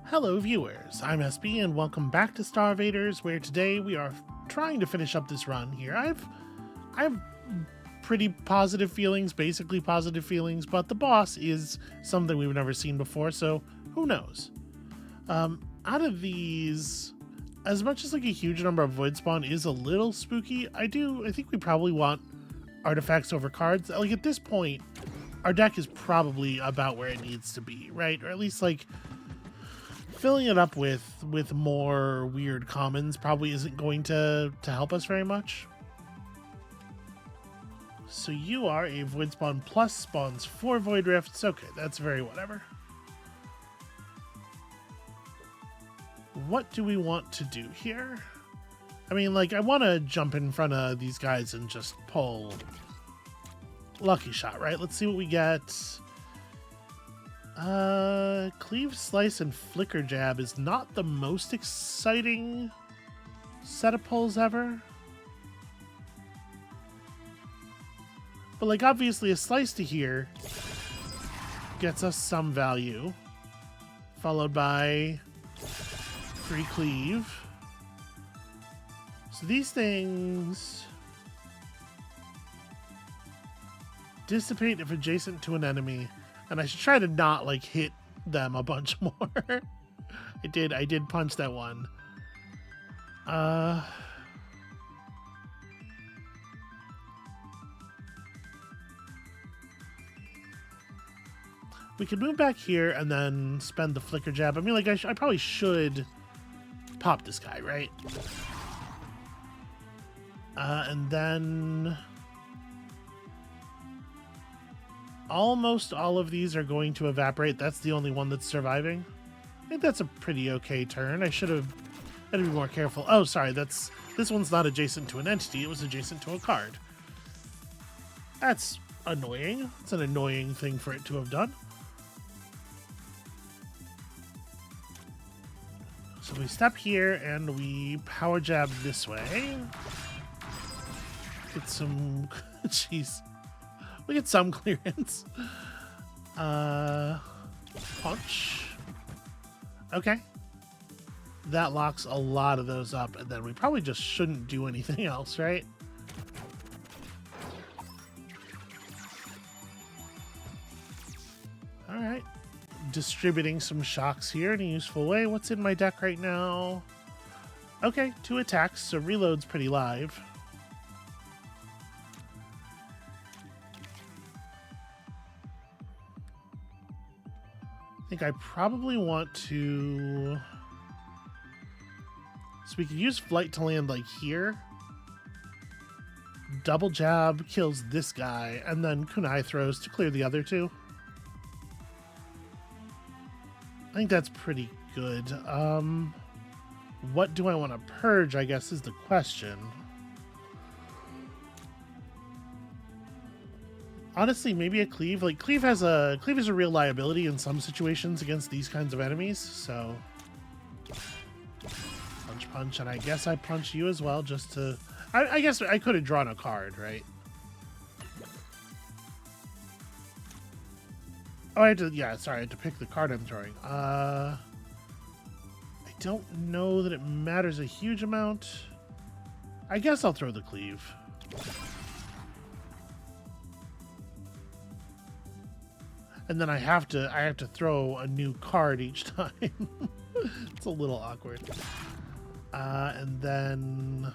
Hello viewers, I'm SB and welcome back to StarVaders, where today we are trying to finish up this run here. I have pretty positive feelings, basically positive feelings, but the boss is something we've never seen before, so who knows? Out of these, as much as like a huge number of void spawn is a little spooky, I think we probably want artifacts over cards. Like at this point, our deck is probably about where it needs to be, right? Or at least like filling it up with more weird commons probably isn't going to help us very much. So you are a void spawn plus spawns 4 void rifts. Okay, that's very whatever. What do we want to do here? I mean, like, I want to jump in front of these guys and just pull lucky shot, right? Let's see what we get. Cleave, Slice, and Flicker Jab is not the most exciting set of pulls ever. But, like, obviously a Slice to here gets us some value. Followed by free Cleave. So these things dissipate if adjacent to an enemy. And I should try to not, like, hit them a bunch more. I did punch that one. We could move back here and then spend the Flicker Jab. I mean, like, I probably should pop this guy, right? And then almost all of these are going to evaporate. That's the only one that's surviving. I think that's a pretty okay turn. I should have had to be more careful. Oh, sorry, this one's not adjacent to an entity. It was adjacent to a card. That's annoying. It's an annoying thing for it to have done. So we step here and we power jab this way. Get some... Jeez. We get some clearance. Punch. Okay. That locks a lot of those up, and then we probably just shouldn't do anything else, right? Alright. Distributing some shocks here in a useful way. What's in my deck right now? Okay, 2 attacks, so reload's pretty live. I think I probably want to... So we could use Flight to land like here. Double jab kills this guy, and then kunai throws to clear the other two. I think that's pretty good. What do I want to purge, I guess, is the question. Honestly, maybe a Cleave. Like, Cleave is a real liability in some situations against these kinds of enemies, so... Punch, punch, and I guess I punch you as well, just to... I guess I could have drawn a card, right? Oh, I had to... Yeah, sorry, I had to pick the card I'm throwing. I don't know that it matters a huge amount. I guess I'll throw the Cleave. And then I have to throw a new card each time. It's a little awkward. And then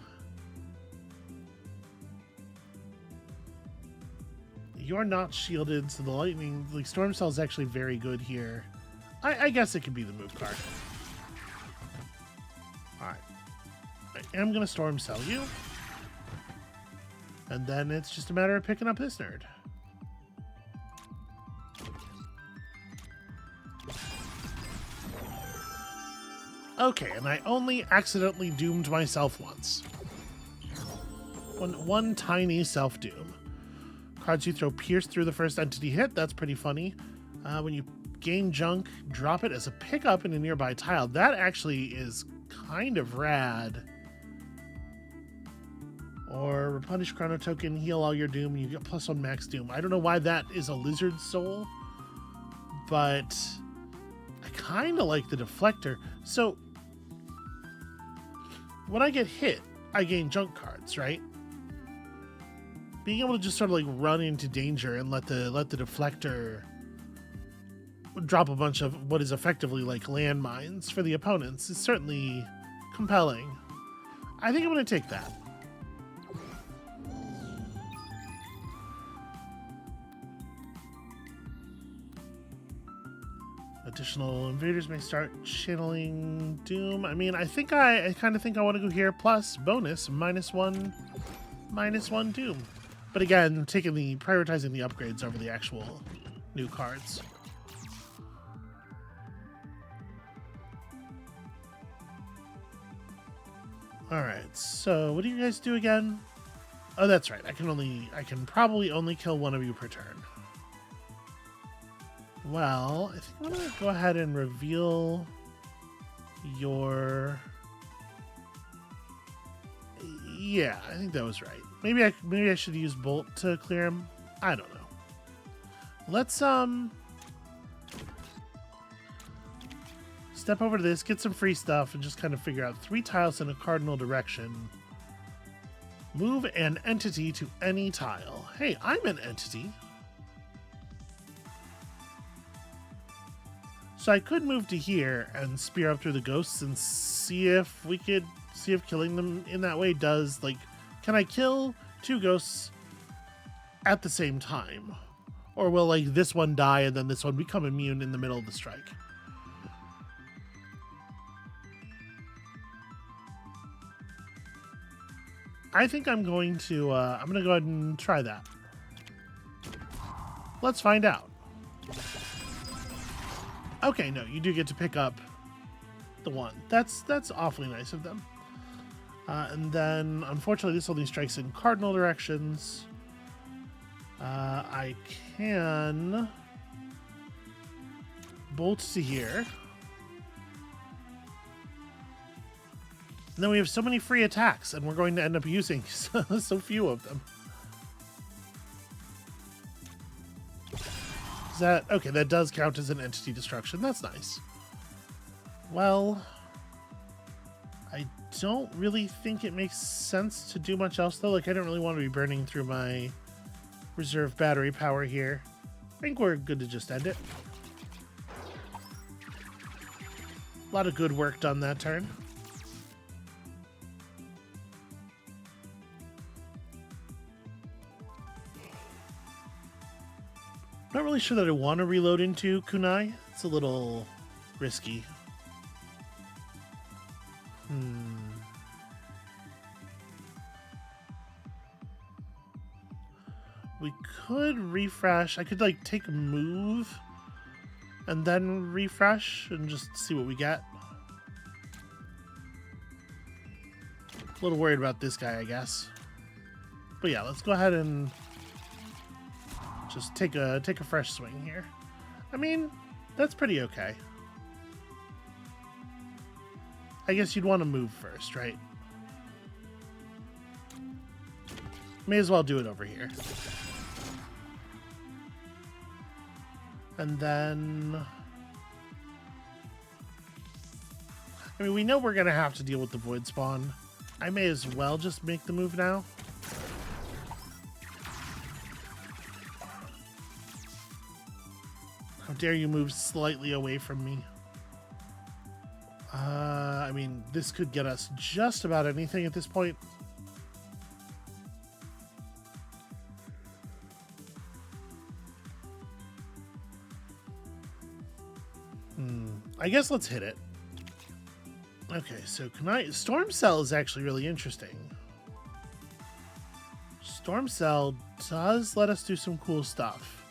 you're not shielded, so the lightning, like Storm Cell is actually very good here. I guess it could be the move card. Alright. I am gonna Storm Cell you. And then it's just a matter of picking up this nerd. Okay, and I only accidentally doomed myself once. One tiny self-doom. Cards you throw pierce through the first entity hit. That's pretty funny. When you gain junk, drop it as a pickup in a nearby tile. That actually is kind of rad. Or replenish chrono token, heal all your doom, and you get +1 max doom. I don't know why that is a lizard soul, but I kind of like the deflector. So when I get hit, I gain junk cards, right? Being able to just sort of like run into danger and let the deflector drop a bunch of what is effectively like landmines for the opponents is certainly compelling. I think I'm going to take that. Additional invaders may start channeling doom. I mean, I kind of think I want to go here. Plus bonus -1 doom. But again, prioritizing the upgrades over the actual new cards. All right. So what do you guys do again? Oh, that's right. I can probably only kill one of you per turn. Well, I think I'm going to go ahead and reveal your... Yeah, I think that was right. Maybe I should use Bolt to clear him. I don't know. Let's step over to this, get some free stuff, and just kind of figure out 3 tiles in a cardinal direction. Move an entity to any tile. Hey, I'm an entity. So I could move to here and spear up through the ghosts and see if killing them in that way does, like, can I kill 2 ghosts at the same time? Or will, like, this one die and then this one become immune in the middle of the strike? I think I'm going to go ahead and try that. Let's find out. Okay, no, you do get to pick up the one. That's awfully nice of them. And then, unfortunately, this only strikes in cardinal directions. I can bolt to here. And then we have so many free attacks, and we're going to end up using so few of them. Okay, that does count as an entity destruction. That's nice. Well, I don't really think it makes sense to do much else, though. Like, I don't really want to be burning through my reserve battery power here. I think we're good to just end it. A lot of good work done that turn. Not really sure that I want to reload into Kunai. It's a little risky. We could refresh. I could, like, take a move and then refresh and just see what we get. A little worried about this guy, I guess. But yeah, let's go ahead and just take a fresh swing here. I mean, that's pretty okay. I guess you'd want to move first, right? May as well do it over here. And then... I mean, we know we're going to have to deal with the void spawn. I may as well just make the move now. How dare you move slightly away from me? I mean, this could get us just about anything at this point. I guess let's hit it. Okay, so Storm Cell is actually really interesting. Storm Cell does let us do some cool stuff.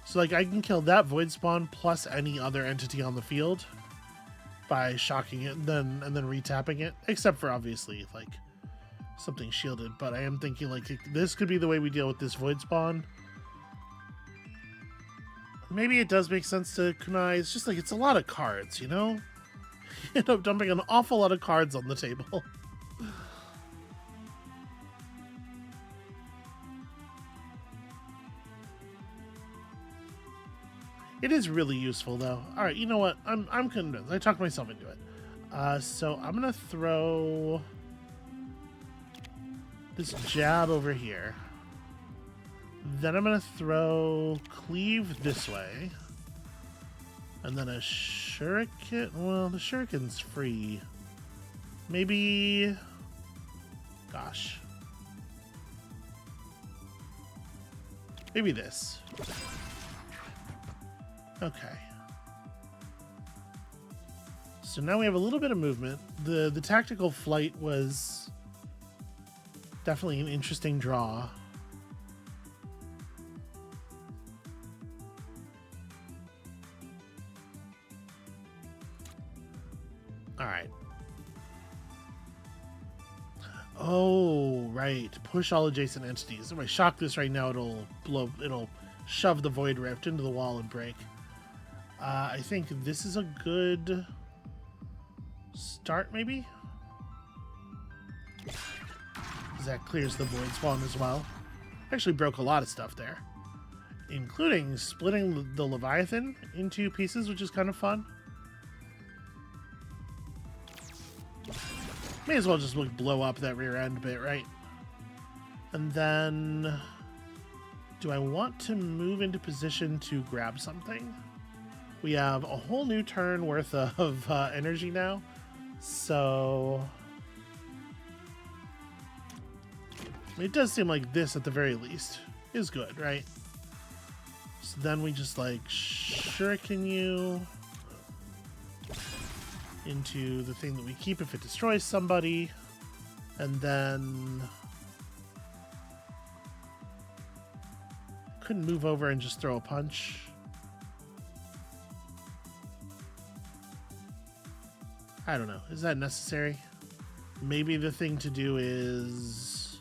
So, like, I can kill that void spawn plus any other entity on the field by shocking it and then retapping it, except for obviously like something shielded. But I am thinking like this could be the way we deal with this void spawn. Maybe it does make sense to kunai. It's just like it's a lot of cards, you know. You end up dumping an awful lot of cards on the table. It is really useful, though. All right, you know what? I'm convinced. I talked myself into it. So I'm gonna throw this jab over here. Then I'm gonna throw cleave this way, and then a shuriken. Well, the shuriken's free. Maybe. Gosh. Maybe this. Okay. So now we have a little bit of movement. The tactical flight was definitely an interesting draw. All right. Oh, right. Push all adjacent entities. If I shock this right now, it'll shove the void rift into the wall and break. I think this is a good start, maybe? Because that clears the void spawn as well. Actually broke a lot of stuff there, including splitting the Leviathan into pieces, which is kind of fun. May as well just blow up that rear end bit, right? And then, do I want to move into position to grab something? We have a whole new turn worth of energy now, so it does seem like this, at the very least, is good, right? So then we just like shuriken you into the thing that we keep if it destroys somebody, and then couldn't move over and just throw a punch. I don't know. Is that necessary? Maybe the thing to do is...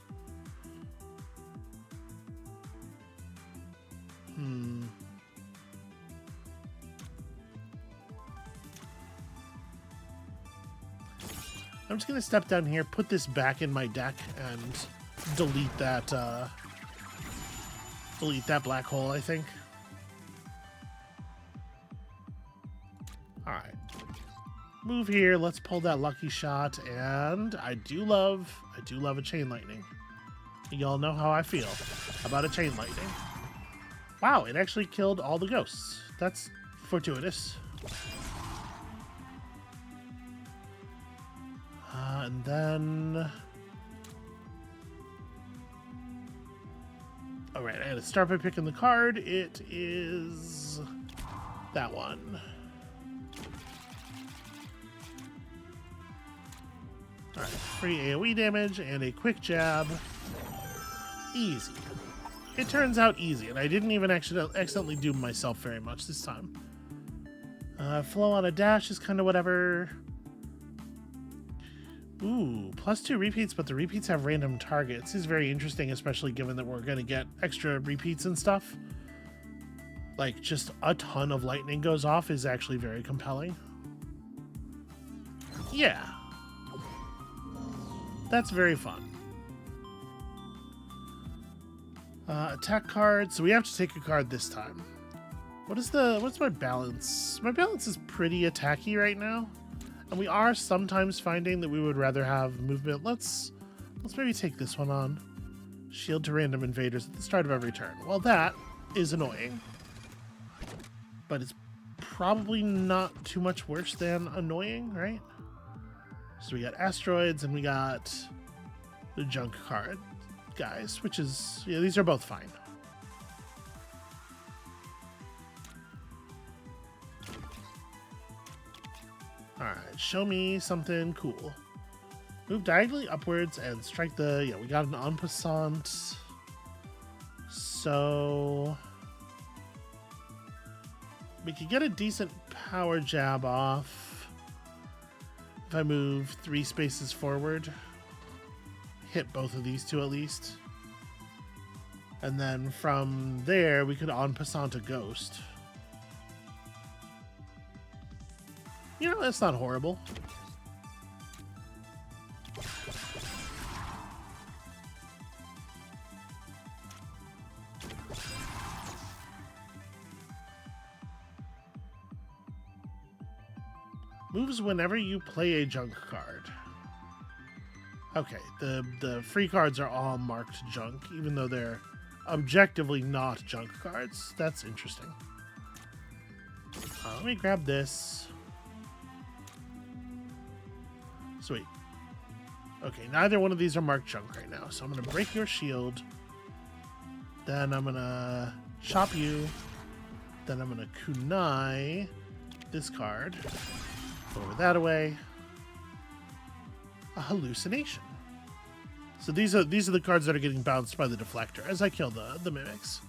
I'm just going to step down here, put this back in my deck, and delete that black hole, I think. Alright. Move here, let's pull that lucky shot, and I do love a chain lightning. Y'all know how I feel about a chain lightning. Wow, it actually killed all the ghosts. That's fortuitous. And then... Alright, I had to start by picking the card. It is... that one. Alright, free AoE damage and a quick jab. Easy. It turns out easy, and I didn't even accidentally doom myself very much this time. Flow on a dash is kind of whatever. Ooh, +2 repeats, but the repeats have random targets. This is very interesting, especially given that we're going to get extra repeats and stuff. Like, just a ton of lightning goes off is actually very compelling. Yeah. That's very fun. Attack card. So we have to take a card this time. What's my balance? My balance is pretty attacky right now. And we are sometimes finding that we would rather have movement. Let's maybe take this one on. Shield to random invaders at the start of every turn. Well, that is annoying. But it's probably not too much worse than annoying, right? So we got asteroids and we got the junk card guys, which is, yeah, these are both fine. Alright, show me something cool. Move diagonally upwards and strike the... Yeah, we got an en passant. So... we could get a decent power jab off if I move 3 spaces forward. Hit both of these two at least. And then from there, we could en passant a ghost. You know, that's not horrible. Moves whenever you play a junk card. Okay, the free cards are all marked junk, even though they're objectively not junk cards. That's interesting. Let me grab this. Sweet. Okay, neither one of these are marked junk right now, so I'm going to break your shield. Then I'm going to chop you. Then I'm going to kunai this card. Throw that away. A hallucination. So these are the cards that are getting bounced by the deflector as I kill the mimics.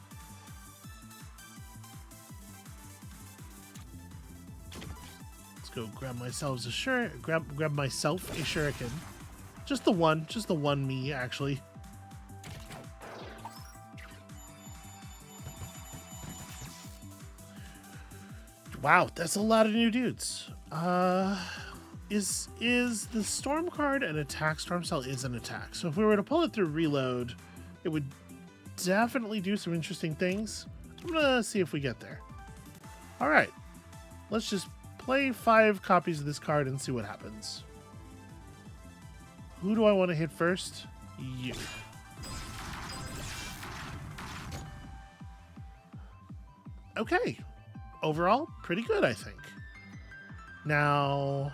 Let's go grab myself a grab myself a shuriken. Just the one me actually. Wow, that's a lot of new dudes. Is the storm card an attack? Storm cell is an attack. So if we were to pull it through reload, it would definitely do some interesting things. I'm gonna see if we get there. All right, let's just play 5 copies of this card and see what happens. Who do I want to hit first? You. Okay. Overall, pretty good, I think. Now,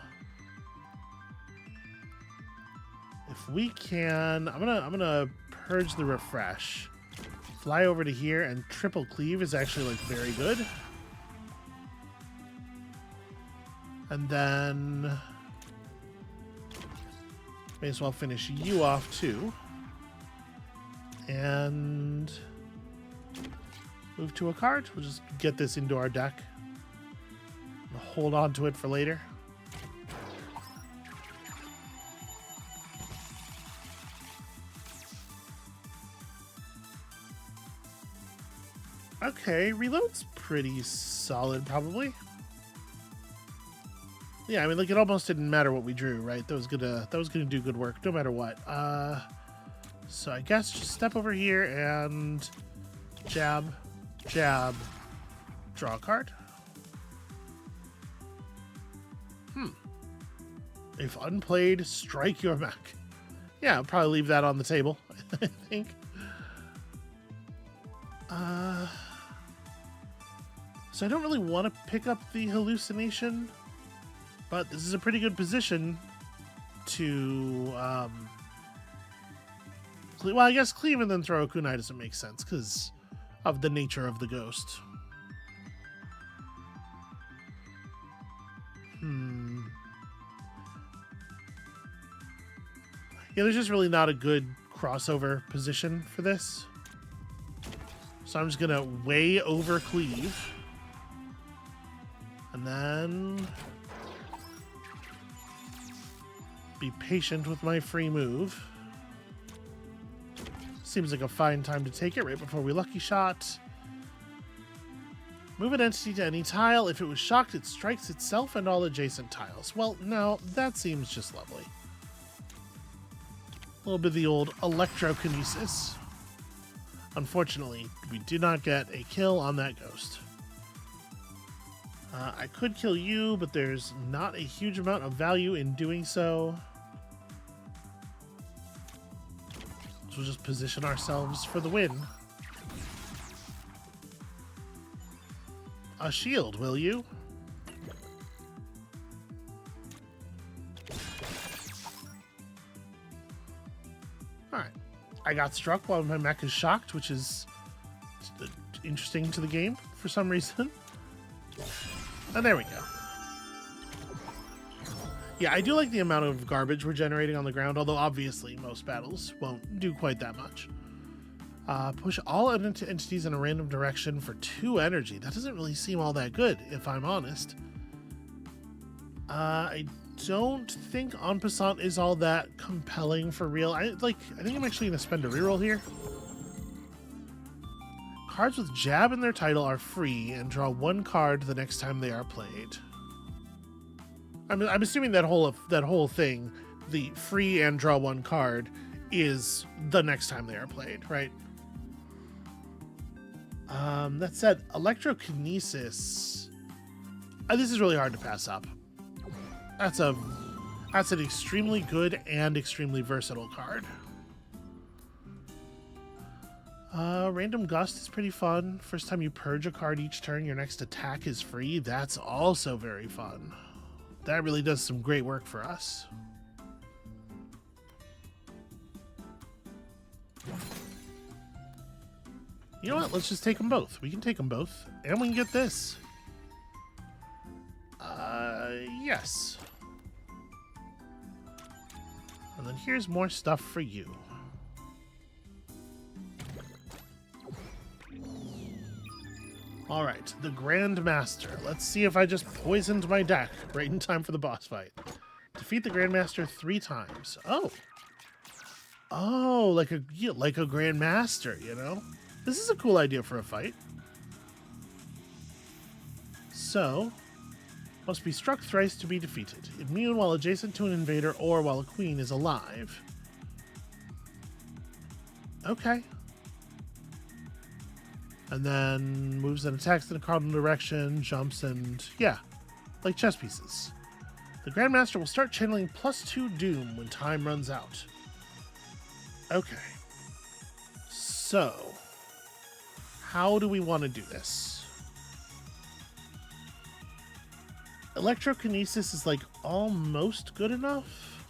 if we can, I'm gonna purge the refresh. Fly over to here, and triple cleave is actually like very good. And then may as well finish you off too. And move to a card. We'll just get this into our deck. We'll hold on to it for later. Okay, reload's pretty solid, probably. Yeah, I mean, like, it almost didn't matter what we drew, right? That was gonna do good work, no matter what. So I guess just step over here and jab, jab, draw a card. If unplayed, strike your mech. Yeah, I'll probably leave that on the table, I think. So I don't really want to pick up the hallucination, but this is a pretty good position to, well, I guess cleave and then throw a kunai doesn't make sense because of the nature of the ghost. Yeah, there's just really not a good crossover position for this. So I'm just going to way over cleave. And then be patient with my free move. Seems like a fine time to take it right before we lucky shot. Move an entity to any tile. If it was shocked, it strikes itself and all adjacent tiles. Well, now that seems just lovely. A little bit of the old electrokinesis. Unfortunately, we do not get a kill on that ghost. I could kill you, but there's not a huge amount of value in doing so. So we'll just position ourselves for the win. A shield, will you? Alright. I got struck while my mech is shocked, which is interesting to the game for some reason. And there we go. Yeah, I do like the amount of garbage we're generating on the ground, although obviously most battles won't do quite that much. Push all entities in a random direction for 2 energy. That doesn't really seem all that good, if I'm honest. I don't think en passant is all that compelling for real. I think I'm actually going to spend a reroll here. Cards with jab in their title are free and draw 1 card the next time they are played. I'm assuming that whole thing, the free and draw 1 card, is the next time they are played, right? That said, electrokinesis. This is really hard to pass up. That's an extremely good and extremely versatile card. Random Gust is pretty fun. First time you purge a card each turn, your next attack is free. That's also very fun. That really does some great work for us. You know what? Let's just take them both. We can take them both. And we can get this. Yes. And then here's more stuff for you. Alright, the Grandmaster. Let's see if I just poisoned my deck right in time for the boss fight. Defeat the Grandmaster 3 times. Oh. Oh, like a Grandmaster, you know? This is a cool idea for a fight. So, must be struck thrice to be defeated. Immune while adjacent to an invader or while a queen is alive. Okay. And then moves and attacks in a cardinal direction, jumps, and yeah, like chess pieces. The Grandmaster will start channeling +2 Doom when time runs out. Okay. So, how do we want to do this? Electrokinesis is like almost good enough.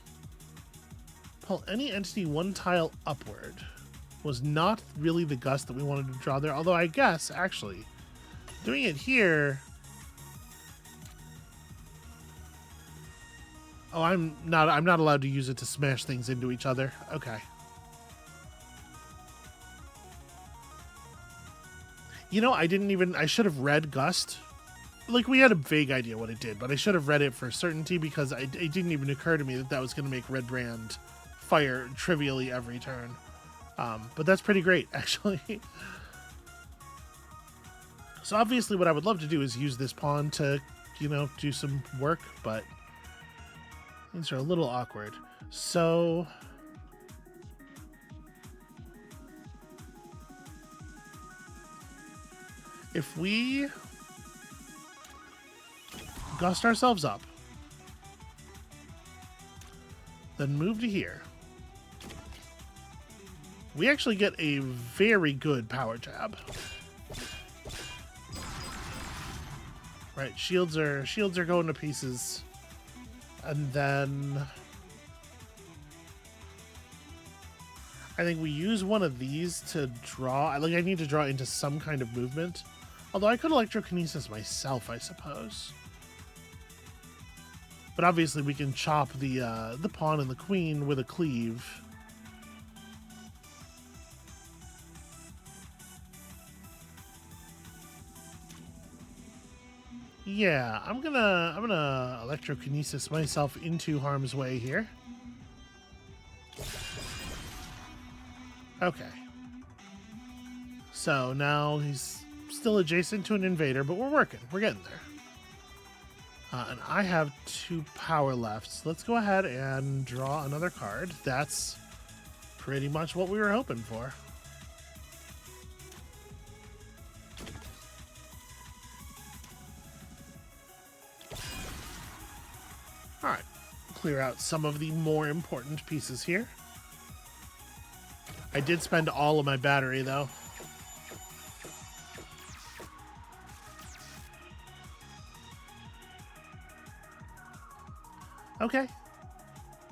Pull any entity 1 tile upward. Was not really the gust that we wanted to draw there, although I guess actually doing it here. Oh, I'm not allowed to use it to smash things into each other. Okay. You know, I should have read Gust. Like, we had a vague idea what it did, but I should have read it for certainty because it didn't even occur to me that was going to make Red Brand fire trivially every turn. But that's pretty great, actually. So obviously what I would love to do is use this pawn to, you know, do some work, but things are a little awkward. So if we gust ourselves up, then move to here, we actually get a very good power jab. Right, shields are going to pieces. And then I think we use one of these to draw. Like, I need to draw into some kind of movement. Although I could electrokinesis myself, I suppose. But obviously we can chop the pawn and the queen with a cleave. Yeah, I'm gonna electrokinesis myself into harm's way here. Okay. So now he's still adjacent to an invader, but we're working. We're getting there. And I have 2 power left. So let's go ahead and draw another card. That's pretty much what we were hoping for. Alright, clear out some of the more important pieces here. I did spend all of my battery, though. Okay.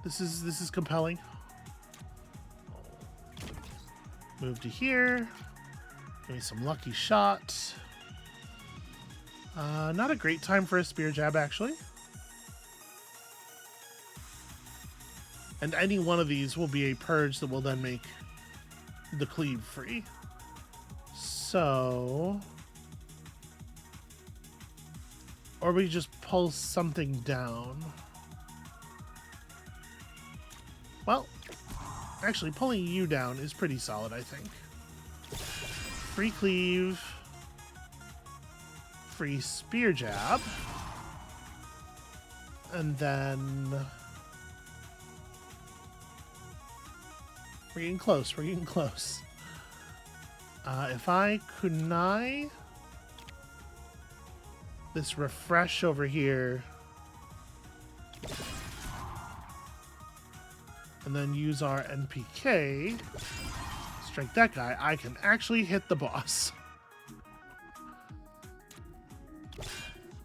This is compelling. Move to here. Give me some lucky shot. Not a great time for a spear jab, actually. And any one of these will be a purge that will then make the cleave free. So... or we just pull something down. Well, actually, pulling you down is pretty solid, I think. Free cleave. Free spear jab. And then... we're getting close, we're getting close. If I kunai this refresh over here, and then use our NPK, strike that guy, I can actually hit the boss.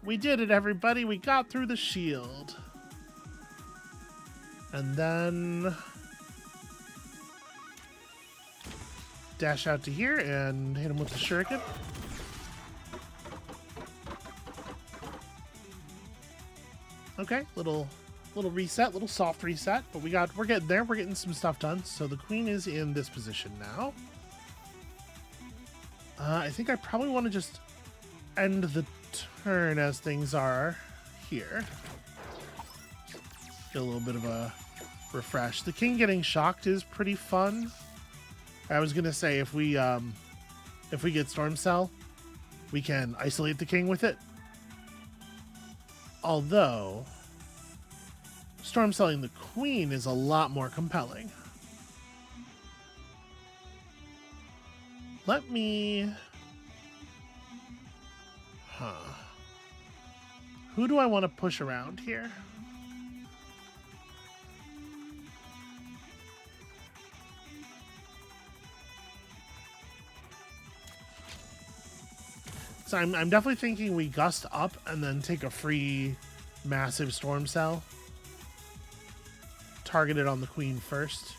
We did it, everybody. We got through the shield. And then dash out to here and hit him with the shuriken. Okay, little reset, little soft reset, but we're getting there. We're getting some stuff done. So the queen is in this position now. I think I probably want to just end the turn as things are here. Get a little bit of a refresh. The king getting shocked is pretty fun. I was gonna say if we get Storm Cell, we can isolate the king with it. Although Storm Celling the queen is a lot more compelling. Let me... Who do I want to push around here? So I'm definitely thinking we gust up and then take a free massive Storm Cell. Target it on the queen first.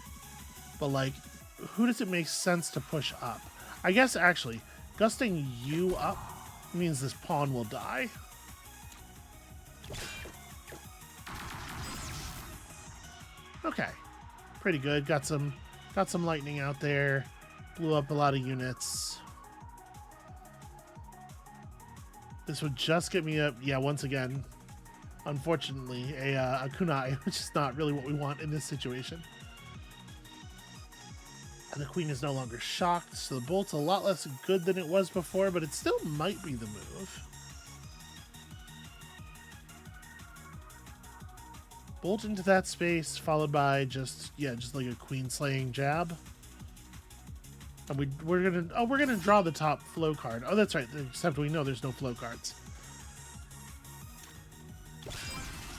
But, like, who does it make sense to push up? I guess, actually, gusting you up means this pawn will die. Okay. Pretty good. Got some lightning out there. Blew up a lot of units. This would just get me up. Yeah, once again, unfortunately, a kunai, which is not really what we want in this situation. And the queen is no longer shocked, so the bolt's a lot less good than it was before, but it still might be the move. Bolt into that space, followed by just like a queen slaying jab. And we're gonna draw the top flow card. Oh, that's right. Except we know there's no flow cards.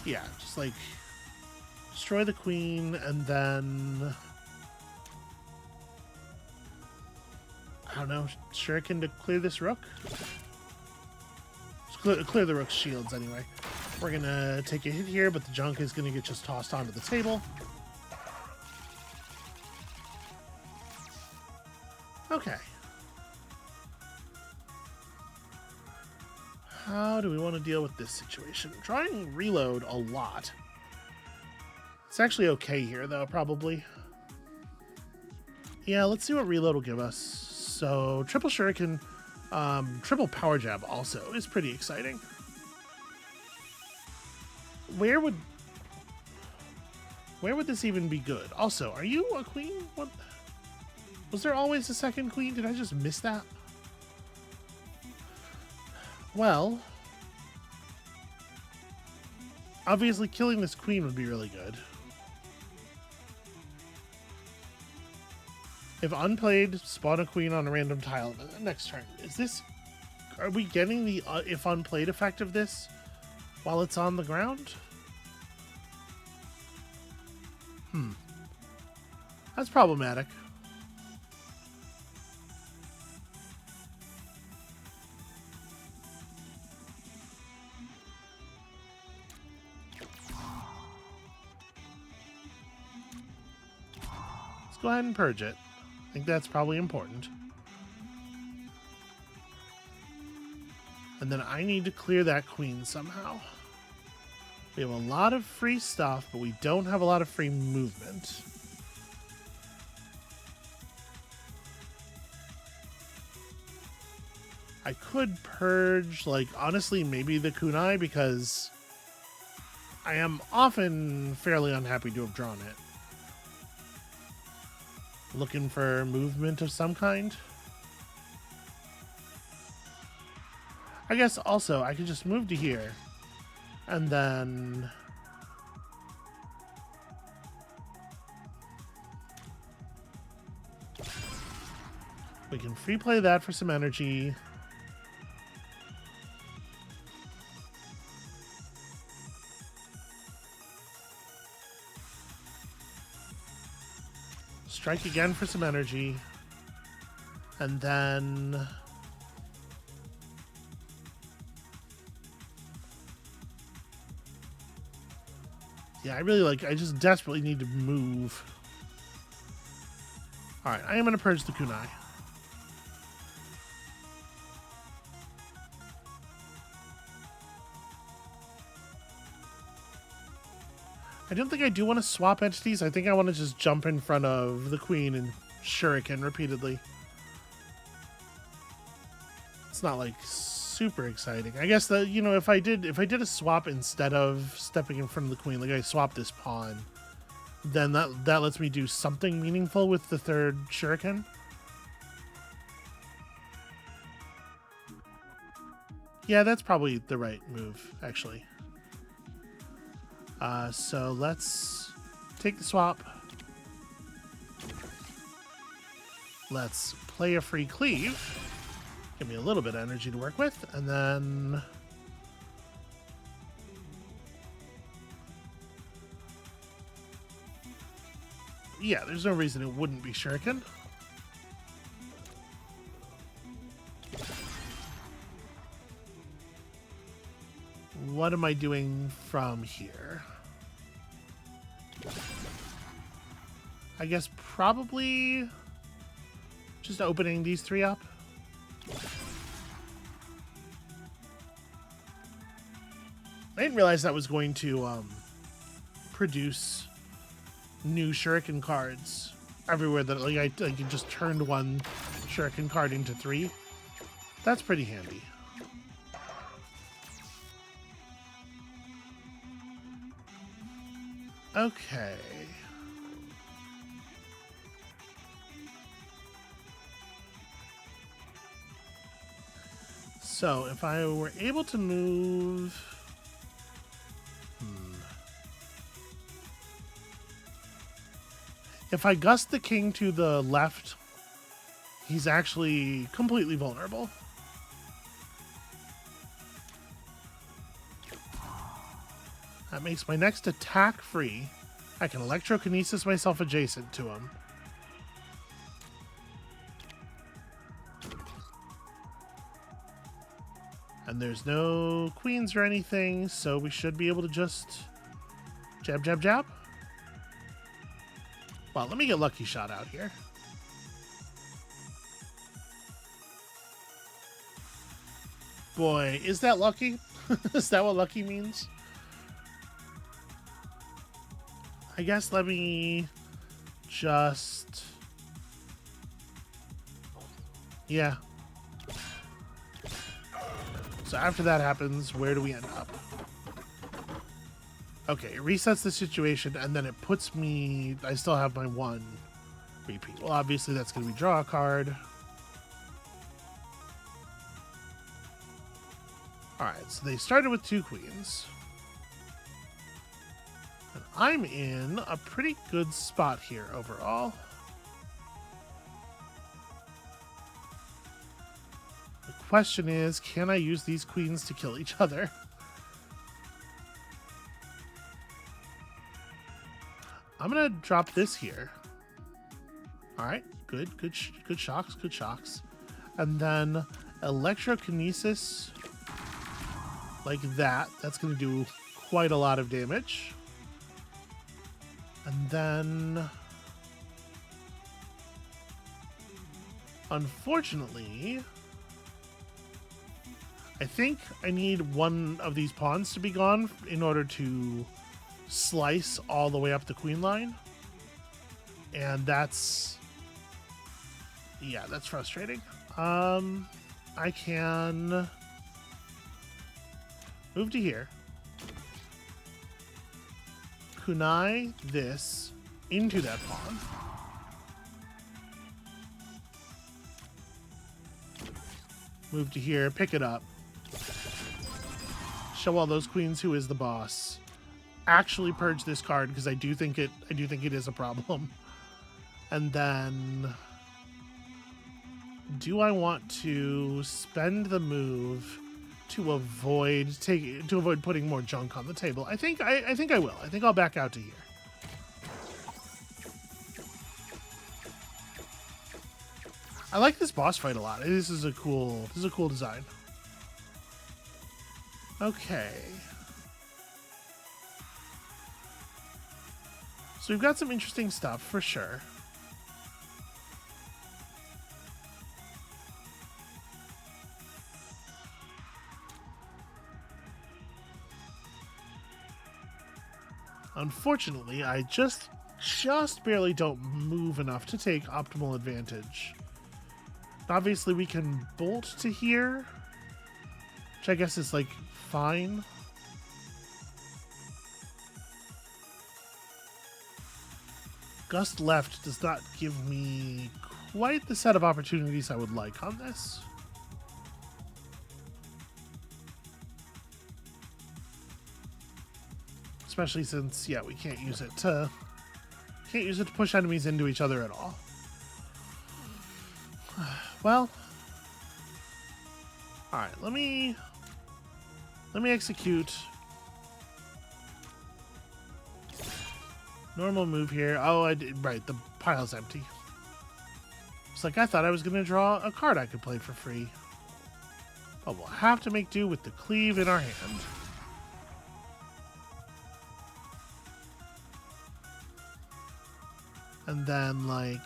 Yeah, just like destroy the queen and then I don't know, shuriken to clear this rook. Just clear the rook's shields anyway. We're gonna take a hit here, but the junk is gonna get just tossed onto the table. Okay. How do we want to deal with this situation? Trying reload a lot. It's actually okay here, though, probably. Yeah, let's see what reload will give us. So, triple shuriken, triple power jab also is pretty exciting. Where would this even be good? Also, are you a queen? What? Was there always a second queen? Did I just miss that? Well, obviously killing this queen would be really good. If unplayed, spawn a queen on a random tile next turn. Is this... Are we getting the if unplayed effect of this while it's on the ground? That's problematic. Go ahead and purge it. I think that's probably important. And then I need to clear that queen somehow. We have a lot of free stuff, but we don't have a lot of free movement. I could purge, like, honestly, maybe the kunai, because I am often fairly unhappy to have drawn it. Looking for movement of some kind. I guess also I could just move to here and then we can free play that for some energy. Strike again for some energy. And then... yeah, I just desperately need to move. Alright, I am going to purge the kunai. I don't think I do want to swap entities. I think I want to just jump in front of the queen and shuriken repeatedly. It's not like super exciting. I guess that, you know, if I did a swap instead of stepping in front of the queen, like I swapped this pawn, then that lets me do something meaningful with the third shuriken. Yeah, that's probably the right move, actually. So let's take the swap. Let's play a free cleave. Give me a little bit of energy to work with, and then... yeah, there's no reason it wouldn't be shuriken. What am I doing from here? I guess probably just opening these three up. I didn't realize that was going to produce new shuriken cards everywhere. That like I just turned one shuriken card into 3. That's pretty handy. Okay. So if I were able to move... if I gust the king to the left, he's actually completely vulnerable. That makes my next attack free. I can electrokinesis myself adjacent to him. And there's no queens or anything, so we should be able to just jab, jab, jab. Well, let me get Lucky Shot out here. Boy, is that lucky? Is that what lucky means? I guess let me just... yeah. So after that happens, where do we end up? Okay, it resets the situation, and then it puts me... I still have my 1 repeat. Well, obviously that's going to be draw a card. Alright, so they started with 2 queens. And I'm in a pretty good spot here overall. The question is, can I use these queens to kill each other? I'm gonna drop this here. Alright, good shocks. And then electrokinesis like that. That's gonna do quite a lot of damage. And then unfortunately, I think I need one of these pawns to be gone in order to slice all the way up the queen line. And that's... yeah, that's frustrating. I can move to here. Kunai this into that pawn. Move to here, pick it up. Show all those queens who is the boss. Actually purge this card because I do think it is a problem. And then do I want to spend the move to avoid putting more junk on the table? I think I will. I think I'll back out to here. I like this boss fight a lot. This is a cool design. Okay. So we've got some interesting stuff for sure. Unfortunately, I just barely don't move enough to take optimal advantage. Obviously, we can bolt to here, which I guess is, like, fine. Gust left does not give me quite the set of opportunities I would like on this. Especially since, yeah, we can't use it to push enemies into each other at all. Well, all right. Let me execute normal move here. Oh, I did right. The pile's empty. It's like I thought I was gonna draw a card I could play for free, but we'll have to make do with the cleave in our hand. And then, like,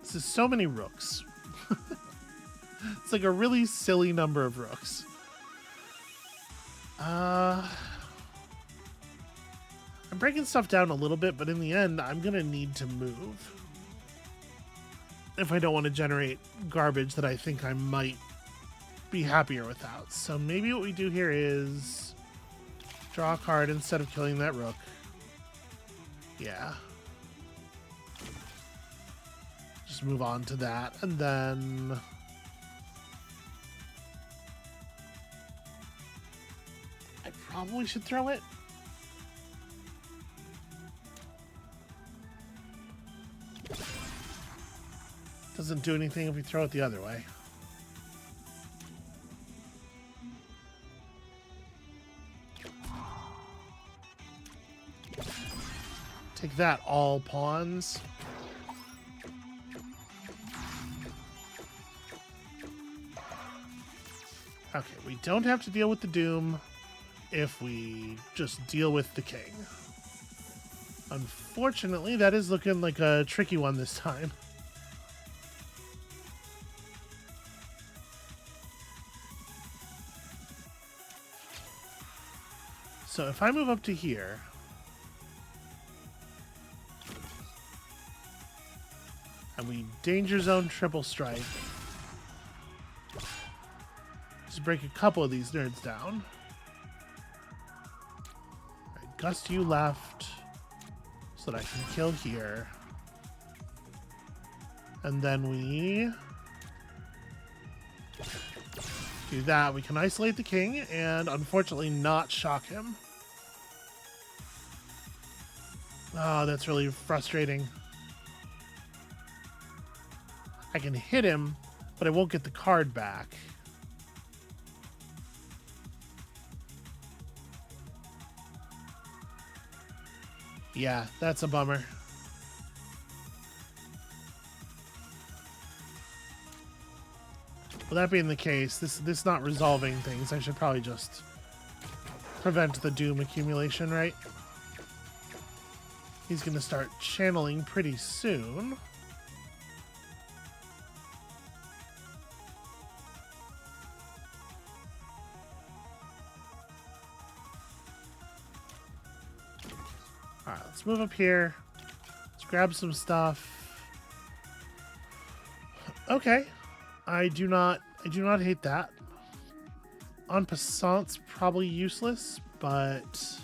this is so many rooks. It's like a really silly number of rooks. I'm breaking stuff down a little bit, but in the end, I'm gonna need to move if I don't want to generate garbage that I think I might be happier without. So maybe what we do here is draw a card instead of killing that rook. Yeah. Just move on to that, and then I probably should throw it. Doesn't do anything if we throw it the other way. Take that, all pawns. Okay, we don't have to deal with the doom if we just deal with the king. Unfortunately, that is looking like a tricky one this time. So if I move up to here, and we danger zone triple strike, just break a couple of these nerds down. Right, gust you left so that I can kill here. And then we do that. We can isolate the king and unfortunately not shock him. Oh, that's really frustrating. I can hit him, but I won't get the card back. Yeah, that's a bummer. Well, that being the case, this not resolving things, I should probably just prevent the doom accumulation, right? He's going to start channeling pretty soon. Alright, let's move up here. Let's grab some stuff. Okay. I do not hate that. En passant's probably useless, but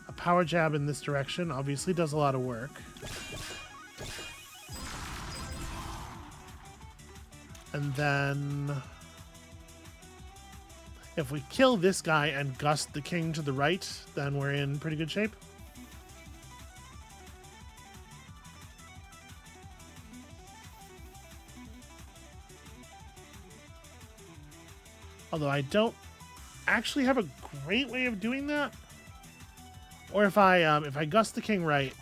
a power jab in this direction obviously does a lot of work. And then if we kill this guy and gust the king to the right, then we're in pretty good shape. Although I don't actually have a great way of doing that. Or if I gust the king right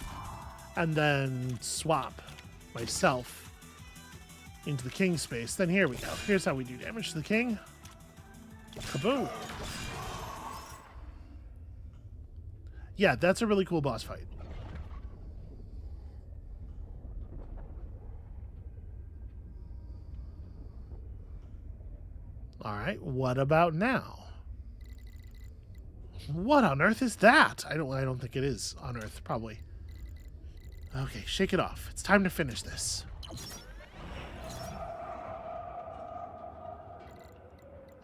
and then swap myself into the king space, then here we go. Here's how we do damage to the king. Kaboom. Yeah, that's a really cool boss fight. Alright, what about now? What on earth is that? I don't think it is on earth, probably. Okay, shake it off. It's time to finish this.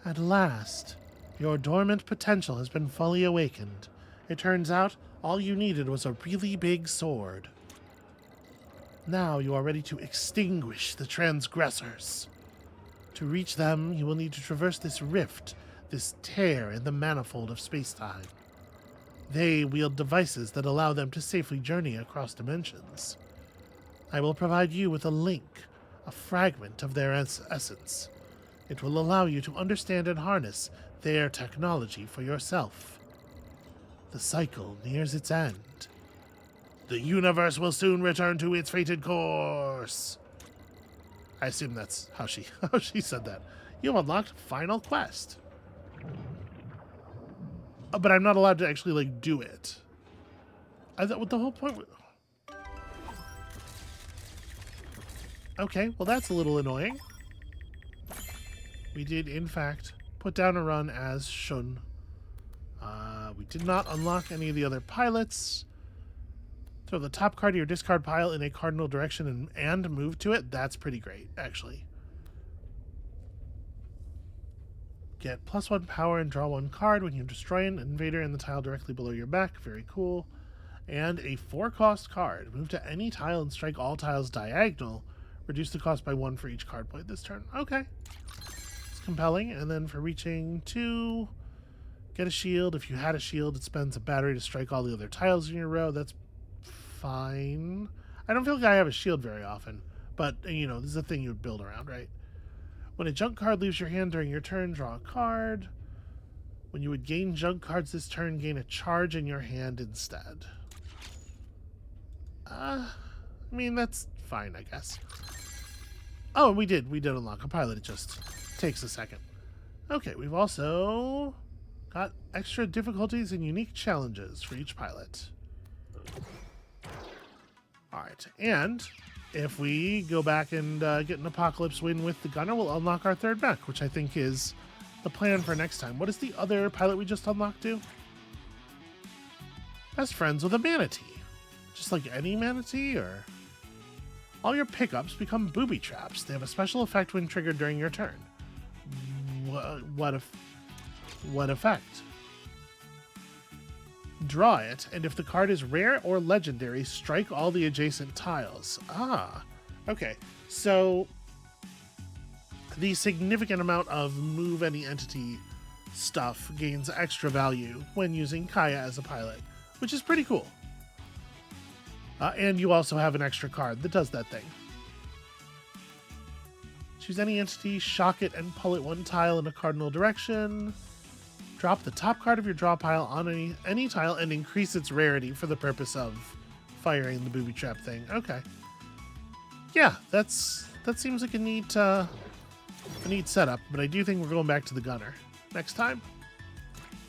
At last, your dormant potential has been fully awakened. It turns out all you needed was a really big sword. Now you are ready to extinguish the transgressors. To reach them, you will need to traverse this rift, this tear in the manifold of space-time. They wield devices that allow them to safely journey across dimensions. I will provide you with a link, a fragment of their essence. It will allow you to understand and harness their technology for yourself. The cycle nears its end. The universe will soon return to its fated course. I assume that's how she said that. You have unlocked Final Quest. But I'm not allowed to actually, like, do it. I thought what the whole point was... Okay, well that's a little annoying. We did, in fact, put down a run as Shun. We did not unlock any of the other pilots. Throw the top card of your discard pile in a cardinal direction and move to it. That's pretty great, actually. Get +1 power and draw 1 card when you destroy an invader in the tile directly below your back. Very cool. And a 4-cost card. Move to any tile and strike all tiles diagonal. Reduce the cost by 1 for each card played this turn. Okay. It's compelling. And then for reaching 2, get a shield. If you had a shield, it spends a battery to strike all the other tiles in your row. That's fine. I don't feel like I have a shield very often, but, you know, this is a thing you would build around, right? When a junk card leaves your hand during your turn, draw a card. When you would gain junk cards this turn, gain a charge in your hand instead. I mean, that's fine, I guess. Oh, we did unlock a pilot. It just takes a second. Okay, we've also got extra difficulties and unique challenges for each pilot. Alright, and if we go back and get an Apocalypse win with the Gunner, we'll unlock our 3rd mech, which I think is the plan for next time. What is the other pilot we just unlocked to? Best friends with a manatee. Just like any manatee, or... All your pickups become booby traps. They have a special effect when triggered during your turn. What effect? Draw it, and if the card is rare or legendary, strike all the adjacent tiles. Ah, okay. So, the significant amount of move any entity stuff gains extra value when using Kaya as a pilot, which is pretty cool. And you also have an extra card that does that thing. Choose any entity, shock it, and pull it 1 tile in a cardinal direction. Drop the top card of your draw pile on any tile and increase its rarity for the purpose of firing the booby trap thing. Okay. Yeah, that seems like a neat setup, but I do think we're going back to the Gunner next time.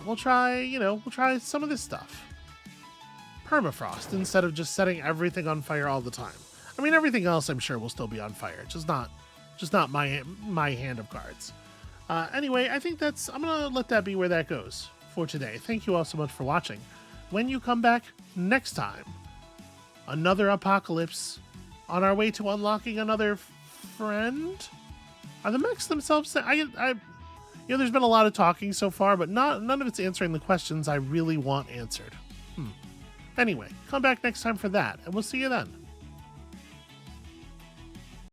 We'll try some of this stuff. Permafrost instead of just setting everything on fire all the time. I mean, everything else I'm sure will still be on fire, just not my hand of cards. Anyway, I think I'm gonna let that be where that goes for today. Thank you all so much for watching. When you come back next time, another Apocalypse on our way to unlocking another friend. Are the mechs themselves? There's been a lot of talking so far, but none of it's answering the questions I really want answered. Anyway, come back next time for that, and we'll see you then.